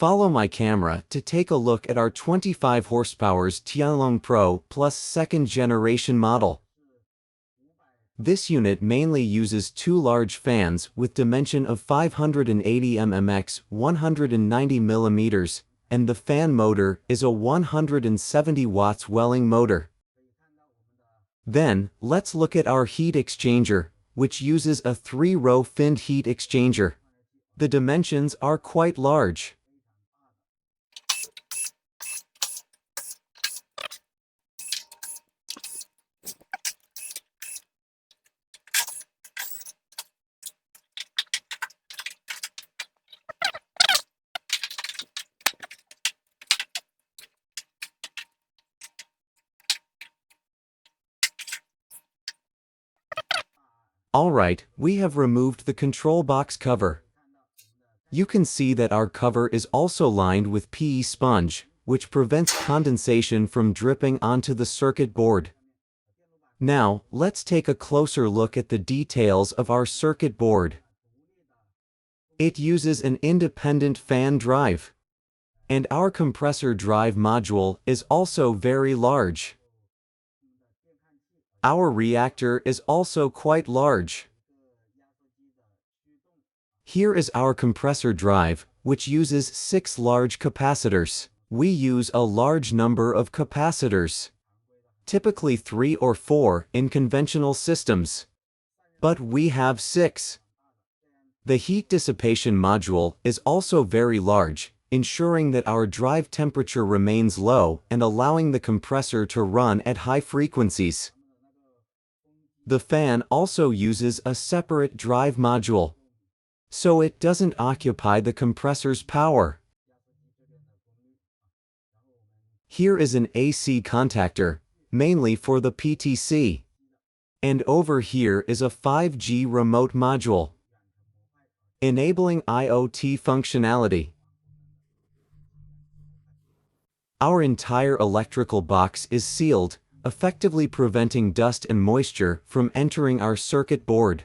Follow my camera to take a look at our 25 horsepower's Tianlong Pro Plus second generation model. This unit mainly uses two large fans with dimension of 580 mm 190 mm, and the fan motor is a 170 watts Welling motor. Then, let's look at our heat exchanger, which uses a 3-row finned heat exchanger. The dimensions are quite large. Alright, we have removed the control box cover. You can see that our cover is also lined with PE sponge, which prevents condensation from dripping onto the circuit board. Now, let's take a closer look at the details of our circuit board. It uses an independent fan drive. And our compressor drive module is also very large. Our reactor is also quite large. Here is our compressor drive, which uses 6 large capacitors. We use a large number of capacitors, typically 3 or 4 in conventional systems. But we have 6. The heat dissipation module is also very large, ensuring that our drive temperature remains low and allowing the compressor to run at high frequencies. The fan also uses a separate drive module, so it doesn't occupy the compressor's power. Here is an AC contactor, mainly for the PTC. And over here is a 5G remote module, enabling IoT functionality. Our entire electrical box is sealed, effectively preventing dust and moisture from entering our circuit board.